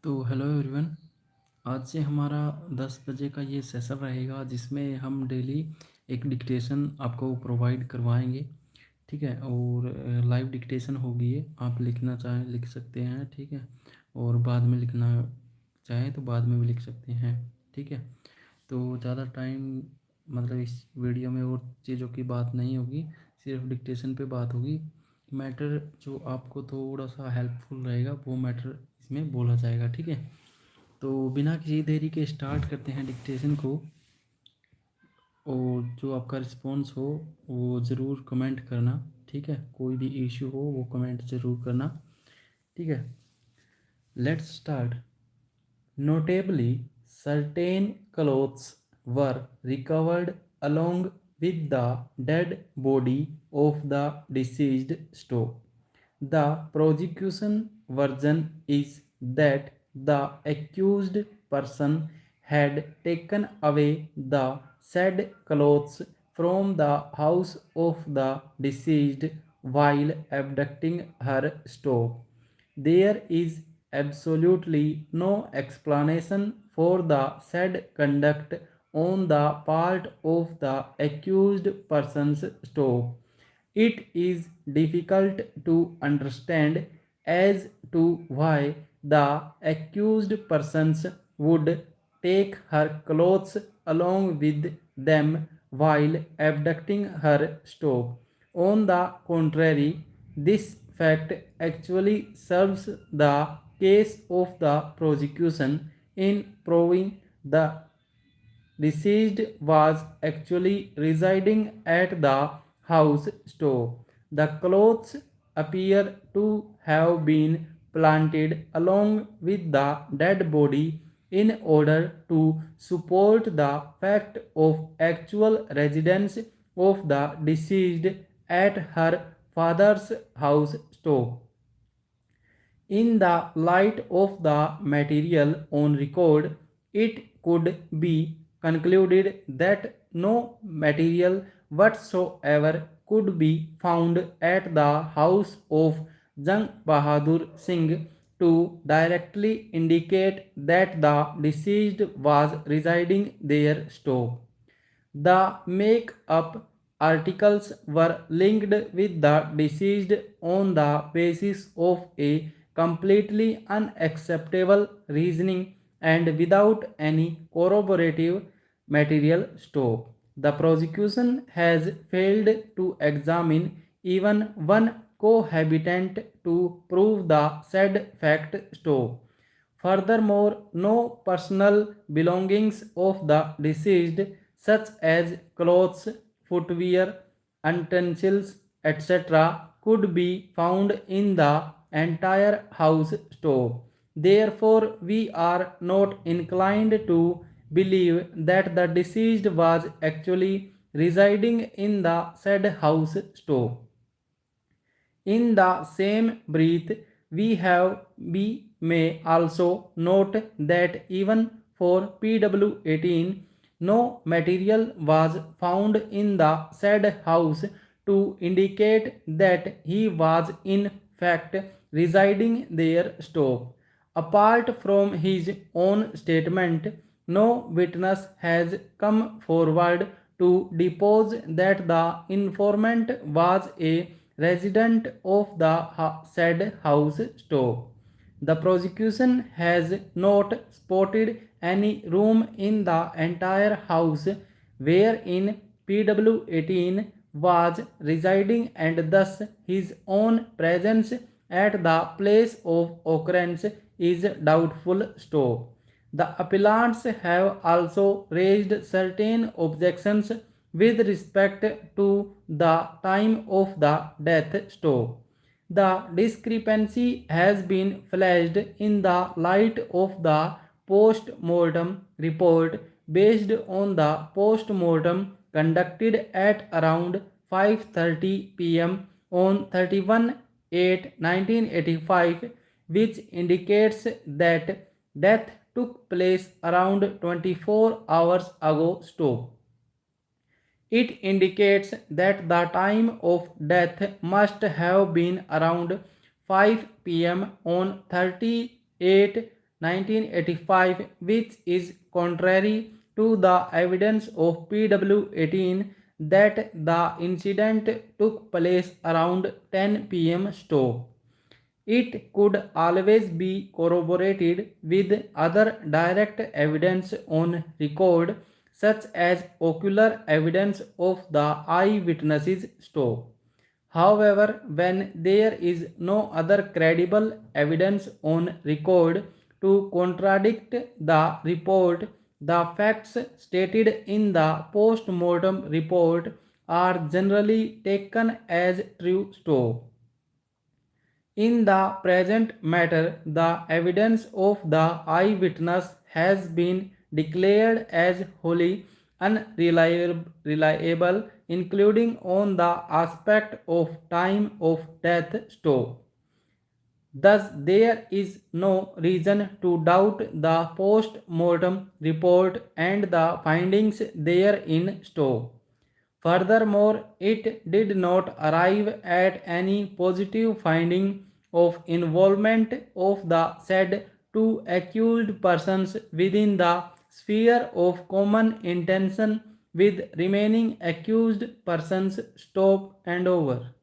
तो hello everyone. आज से हमारा 10 बजे का ये सेशन रहेगा जिसमें हम डेली एक डिक्टेशन आपको प्रोवाइड करवाएंगे। ठीक है, और लाइव डिक्टेशन होगी ये। आप लिखना चाहें लिख सकते हैं, ठीक है, और बाद में लिखना चाहें तो बाद में भी लिख सकते हैं। ठीक है, तो ज़्यादा टाइम मतलब इस वीडियो में और चीज़ों की बात नहीं होगी, सिर्फ डिक्टेशन पे बात होगी। मैटर जो आपको थोड़ा सा हेल्पफुल रहेगा वो मैटर इसमें बोला जाएगा। ठीक है, तो बिना किसी देरी के स्टार्ट करते हैं डिक्टेशन को। और जो आपका रिस्पॉन्स हो वो ज़रूर कमेंट करना। ठीक है, कोई भी इशू हो वो कमेंट ज़रूर करना। ठीक है, let's start. Notably, certain clothes were recovered along with the dead body of the deceased Stowe. The prosecution version is that the accused person had taken away the said clothes from the house of the deceased while abducting her stove. There is absolutely no explanation for the said conduct on the part of the accused person's stove. It is difficult to understand as to why the accused persons would take her clothes along with them while abducting her stove. On the contrary, this fact actually serves the case of the prosecution in proving the deceased was actually residing at the house store. The clothes appear to have been planted along with the dead body in order to support the fact of actual residence of the deceased at her father's house store. In the light of the material on record, it could be concluded that no material whatsoever could be found at the house of Jang Bahadur Singh to directly indicate that the deceased was residing there. Stove. The make-up articles were linked with the deceased on the basis of a completely unacceptable reasoning and without any corroborative material. Stop. The prosecution has failed to examine even one cohabitant to prove the said fact. Stop. Furthermore, no personal belongings of the deceased, such as clothes, footwear, utensils, etc., could be found in the entire house store. Therefore, we are not inclined to believe that the deceased was actually residing in the said house store. In the same breath, we may also note that even for PW18, no material was found in the said house to indicate that he was in fact residing there. Stop. Apart from his own statement, no witness has come forward to depose that the informant was a resident of the said house store. The prosecution has not spotted any room in the entire house wherein PW18 was residing, and thus his own presence at the place of occurrence is doubtful. Store. The appellants have also raised certain objections with respect to the time of the death. Store. The discrepancy has been flashed in the light of the post-mortem report based on the post-mortem conducted at around 5:30 p.m. on 31/8/1985, which indicates that death took place around 24 hours ago. Stop. It indicates that the time of death must have been around 5 p.m. on 38 1985, which is contrary to the evidence of PW 18 that the incident took place around 10 p.m. Stop. It could always be corroborated with other direct evidence on record, such as ocular evidence of the eyewitness's stop. However, when there is no other credible evidence on record to contradict the report, the facts stated in the post-mortem report are generally taken as true. Stop. In the present matter, the evidence of the eyewitness has been declared as wholly unreliable, including on the aspect of time of death. Stop. Thus, there is no reason to doubt the post-mortem report and the findings therein. Stop. Furthermore, it did not arrive at any positive finding of involvement of the said two accused persons within the sphere of common intention with remaining accused persons. Stop and over.